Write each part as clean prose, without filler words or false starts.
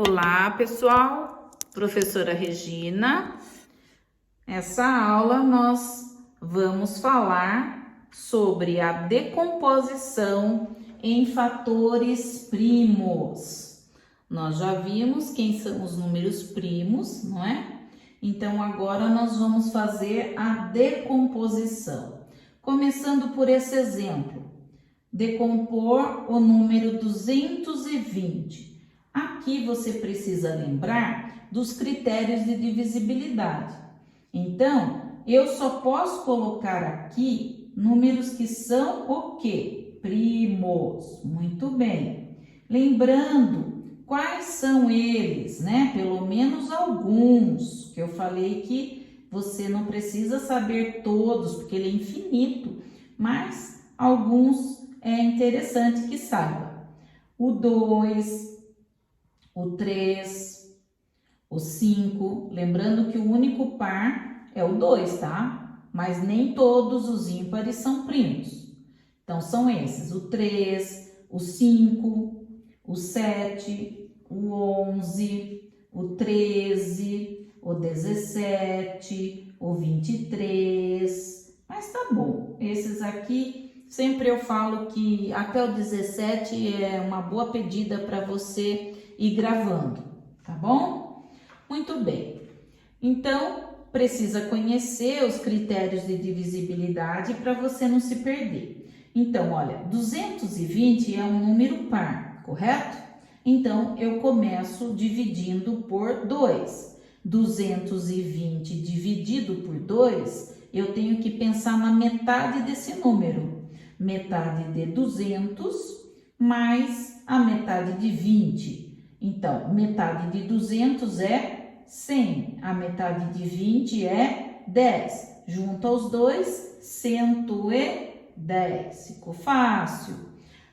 Olá, pessoal, professora Regina. Nessa aula nós vamos falar sobre a decomposição em fatores primos. Nós já vimos quem são os números primos, não é? Então agora nós vamos fazer a decomposição. Começando por esse exemplo, decompor o número 220. Aqui você precisa lembrar dos critérios de divisibilidade. Então, eu só posso colocar aqui números que são o quê? Primos. Muito bem. Lembrando, quais são eles, né? Pelo menos alguns, que eu falei que você não precisa saber todos, porque ele é infinito, mas alguns é interessante que saiba. O 2, o 3, o 5, lembrando que o único par é o 2, tá? Mas nem todos os ímpares são primos. Então, são esses, o 3, o 5, o 7, o 11, o 13, o 17, o 23. Mas tá bom, esses aqui, sempre eu falo que até o 17 é uma boa pedida para você ir gravando, tá bom? Muito bem. Então, precisa conhecer os critérios de divisibilidade para você não se perder. Então, olha, 220 é um número par, correto? Então, eu começo dividindo por 2. 220 dividido por 2, eu tenho que pensar na metade desse número. Metade de 200 mais a metade de 20. Então, metade de 200 é 100, a metade de 20 é 10. Junta os dois, 110. Ficou fácil.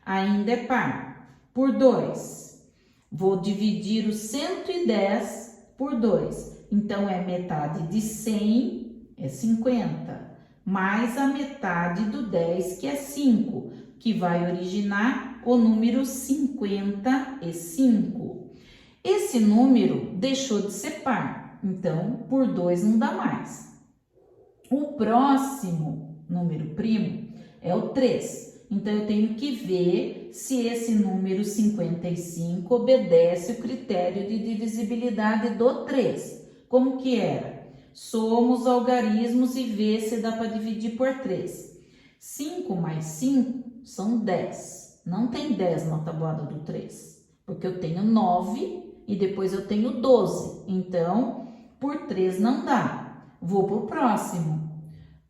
Ainda é par. Por 2. Vou dividir o 110 por 2. Então, é metade de 100, é 50. Mais a metade do 10, que é 5, que vai originar o número 55. Esse número deixou de ser par, então por 2 não dá mais. O próximo número primo é o 3. Então eu tenho que ver se esse número 55 obedece o critério de divisibilidade do 3. Como que era? Soma os algarismos e vê se dá para dividir por 3. 5 mais 5 são 10. Não tem 10 na tabuada do 3, porque eu tenho 9 e depois eu tenho 12. Então, por 3 não dá. Vou para o próximo.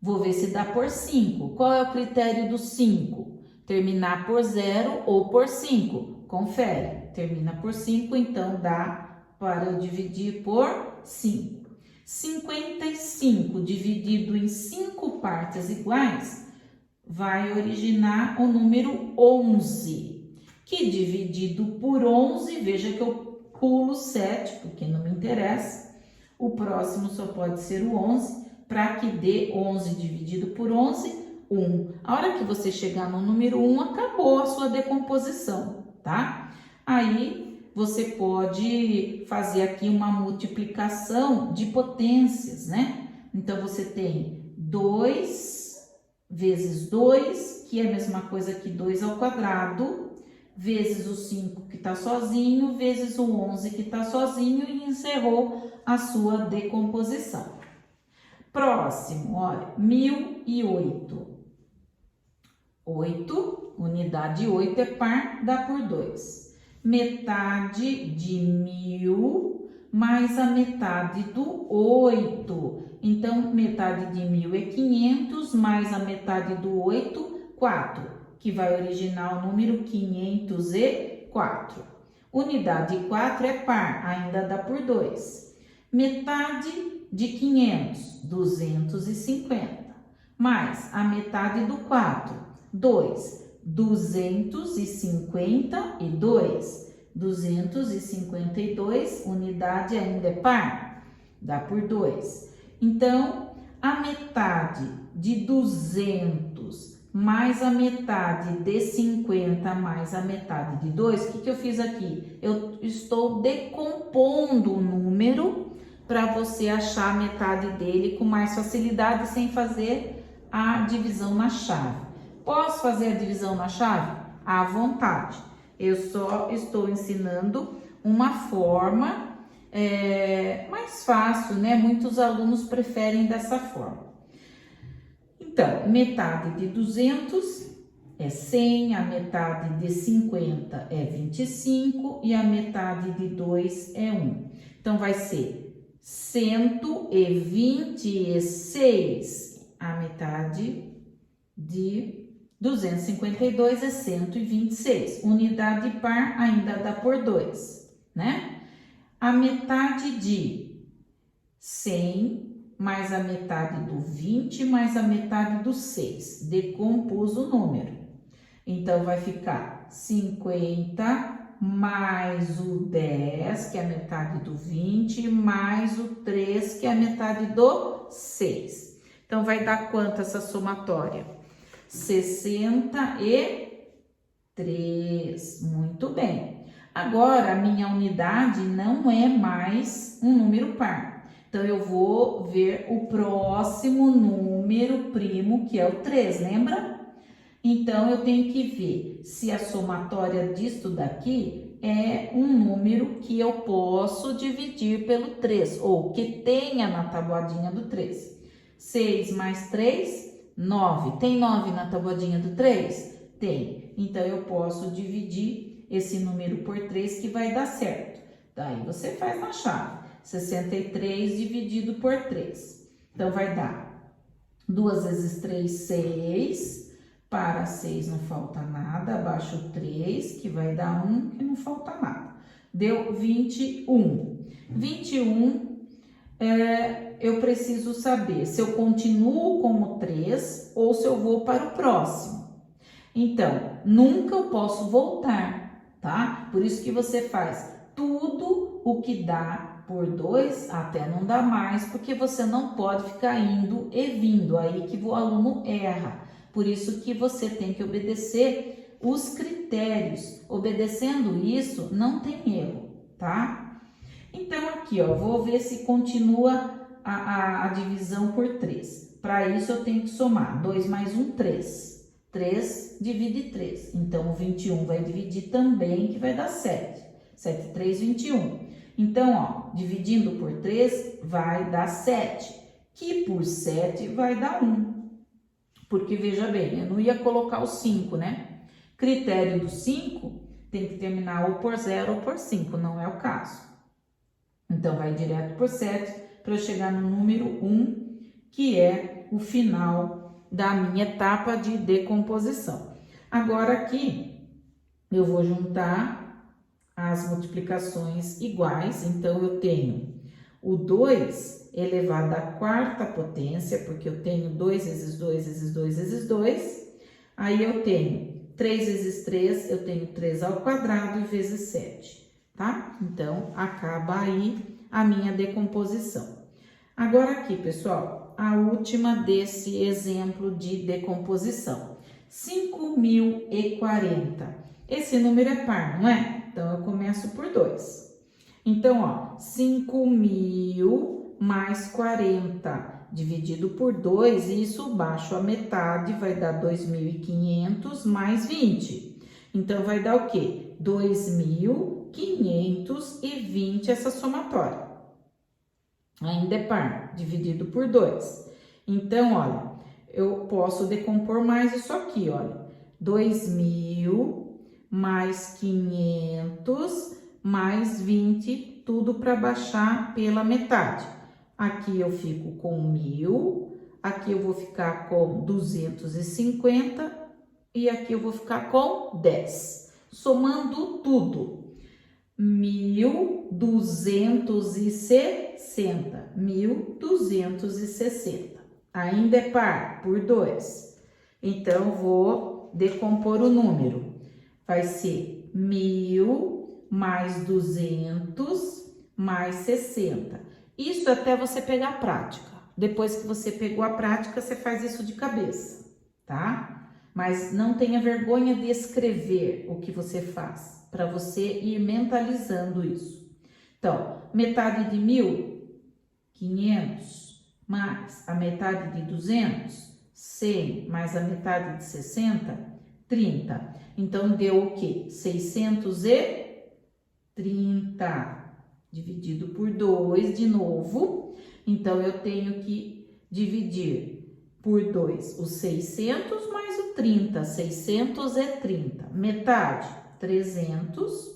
Vou ver se dá por 5. Qual é o critério do 5? Terminar por 0 ou por 5. Confere. Termina por 5, então dá para eu dividir por 5. 55 dividido em 5 partes iguais vai originar o número 11, que dividido por 11, veja que eu pulo 7, porque não me interessa, o próximo só pode ser o 11, para que dê 11 dividido por 11, 1. A hora que você chegar no número 1, acabou a sua decomposição, tá? Aí, você pode fazer aqui uma multiplicação de potências, né? Então, você tem 2 vezes 2, que é a mesma coisa que 2 ao quadrado, vezes o 5 que está sozinho, vezes o 11 que está sozinho e encerrou a sua decomposição. Próximo, olha, 1008. 8, unidade 8 é par, dá por 2. Metade de 1000 mais a metade do 8. Então, metade de 1000 é 500, mais a metade do 8, 4, que vai originar o número 504. Unidade 4 é par, ainda dá por 2. Metade de 500, 250, mais a metade do 4, 2, 252. 252, unidade ainda é par, dá por 2. Então, a metade de 200 mais a metade de 50 mais a metade de 2, o que eu fiz aqui? Eu estou decompondo o número para você achar a metade dele com mais facilidade sem fazer a divisão na chave. Posso fazer a divisão na chave? À vontade. Eu só estou ensinando uma forma mais fácil, né? Muitos alunos preferem dessa forma. Então, metade de 200 é 100, a metade de 50 é 25 e a metade de 2 é 1. Então, vai ser 126. A metade de 252 é 126. Unidade par ainda dá por 2, né? A metade de 100 mais a metade do 20 mais a metade do 6. Decompus o número. Então, vai ficar 50 mais o 10, que é a metade do 20, mais o 3, que é a metade do 6. Então, vai dar quanto essa somatória? 63. Muito bem. Agora, a minha unidade não é mais um número par. Então, eu vou ver o próximo número primo, que é o 3, lembra? Então, eu tenho que ver se a somatória disto daqui é um número que eu posso dividir pelo 3, ou que tenha na tabuadinha do 3. 6 mais 3, 9. Tem 9 na tabuadinha do 3? Tem. Então, eu posso dividir esse número por 3 que vai dar certo. Daí, você faz na chave. 63 dividido por 3. Então, vai dar 2 vezes 3, 6. Para 6 não falta nada, abaixo 3, que vai dar 1, que não falta nada. Deu 21. 21, eu preciso saber se eu continuo como 3 ou se eu vou para o próximo. Então, nunca eu posso voltar, tá? Por isso que você faz tudo o que dá por 2 até não dá mais, porque você não pode ficar indo e vindo, aí que o aluno erra. Por isso que você tem que obedecer os critérios. Obedecendo isso, não tem erro, tá? Então, aqui, ó, vou ver se continua a divisão por 3. Para isso, eu tenho que somar 2 mais 1, 3. 3 divide 3. Então, o 21 vai dividir também, que vai dar 7. 7, 3, 21. Então, ó, dividindo por 3 vai dar 7, que por 7 vai dar 1. Porque, veja bem, eu não ia colocar o 5, né? Critério do 5 tem que terminar ou por 0 ou por 5, não é o caso. Então, vai direto por 7 para eu chegar no número 1, que é o final da minha etapa de decomposição. Agora, aqui, eu vou juntar as multiplicações iguais. Então, eu tenho o 2 elevado à quarta potência, porque eu tenho 2 vezes 2 vezes 2 vezes 2. Aí, eu tenho 3 vezes 3, eu tenho 3 ao quadrado e vezes 7, tá? Então, acaba aí a minha decomposição. Agora aqui, pessoal, a última desse exemplo de decomposição. 5.040. Esse número é par, não é? Então, eu começo por 2. Então, ó, 5.000 mais 40 dividido por 2, e isso baixo a metade vai dar 2.500 mais 20. Então, vai dar o quê? 2.520 essa somatória. Ainda é par, dividido por 2. Então, olha, eu posso decompor mais isso aqui, olha. 2.000 mais 500 mais 20, tudo para baixar pela metade. Aqui eu fico com 1.000, aqui eu vou ficar com 250 e aqui eu vou ficar com 10. Somando tudo, 1.260. 1.260. Ainda é par, por 2. Então, vou decompor o número. Vai ser 1.000 mais 200 mais 60. Isso até você pegar a prática. Depois que você pegou a prática, você faz isso de cabeça, tá? mas não tenha vergonha de escrever o que você faz, para você ir mentalizando isso. Então, metade de 1.000, 500, mais a metade de 200, 100, mais a metade de 60, 30. Então, deu o quê? 630, dividido por 2 de novo. Então, eu tenho que dividir por 2 os 600 mais o 30, 630. Metade, 300,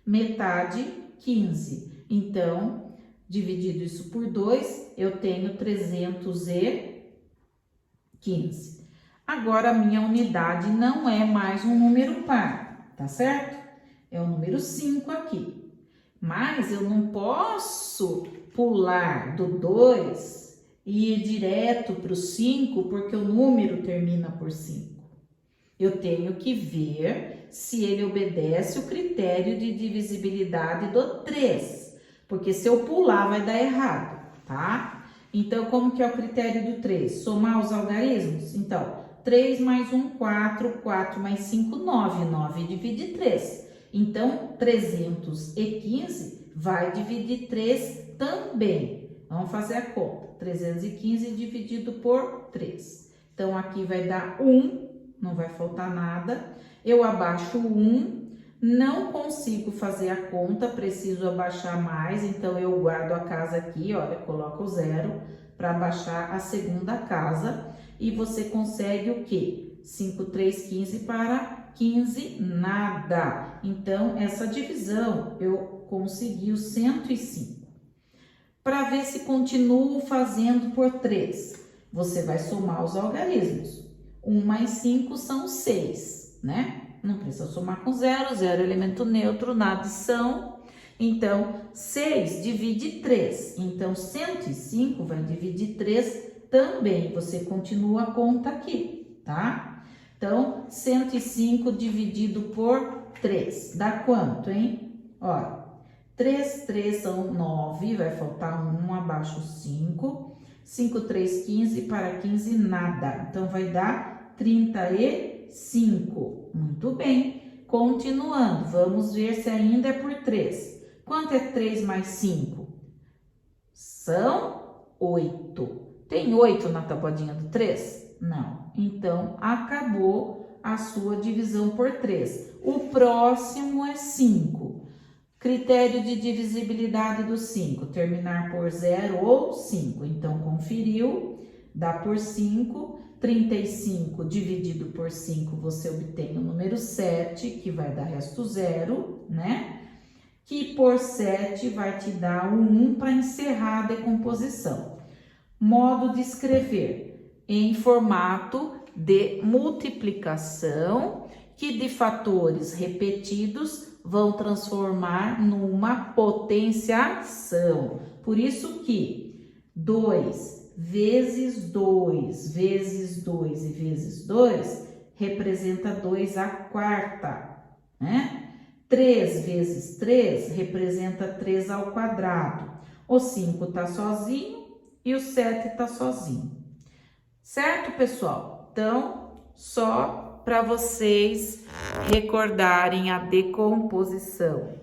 metade, 15. Então, dividido isso por 2, eu tenho 315. Agora, a minha unidade não é mais um número par, tá certo? É o número 5 aqui. Mas eu não posso pular do 2 e ir direto para o 5, porque o número termina por 5. Eu tenho que ver se ele obedece o critério de divisibilidade do 3, porque se eu pular vai dar errado, tá? Então, como que é o critério do 3? Somar os algarismos? Então, 3 mais 1, 4, 4 mais 5, 9, 9 divide 3. Então, 315 vai dividir 3 também. Vamos fazer a conta. 315 dividido por 3. Então, aqui vai dar 1, não vai faltar nada. Eu abaixo 1, não consigo fazer a conta, preciso abaixar mais. Então, eu guardo a casa aqui, olha, coloco o 0 para abaixar a segunda casa. E você consegue o quê? 5, 3, 15 para 15, nada. Então, essa divisão eu consegui o 105. Para ver se continuo fazendo por 3, você vai somar os algarismos. 1 mais 5 são 6, né? Não precisa somar com 0, 0 é elemento neutro, na adição. Então, 6 divide 3. Então, 105 vai dividir 3 também. Você continua a conta aqui, tá? Então, 105 dividido por 3. Dá quanto, hein? Olha, 3, 3 são 9, vai faltar 1, abaixo 5. 5, 3, 15, para 15, nada. Então, vai dar 35. Muito bem. Continuando, vamos ver se ainda é por 3. Quanto é 3 mais 5? São 8. Tem 8 na tabuadinha do 3? Não. Então, acabou a sua divisão por 3. O próximo é 5. Critério de divisibilidade do 5, terminar por 0 ou 5. Então, conferiu, dá por 5. 35 dividido por 5, você obtém o número 7, que vai dar resto 0, né? Que por 7 vai te dar o 1 para encerrar a decomposição. Modo de escrever em formato de multiplicação, que de fatores repetidos vão transformar numa potenciação. Por isso que 2 vezes 2 vezes 2 e vezes 2 representa 2 à quarta, né? 3 vezes 3 representa 3 ao quadrado. O 5 tá sozinho e o 7 tá sozinho. Certo, pessoal? Então, só para vocês recordarem a decomposição.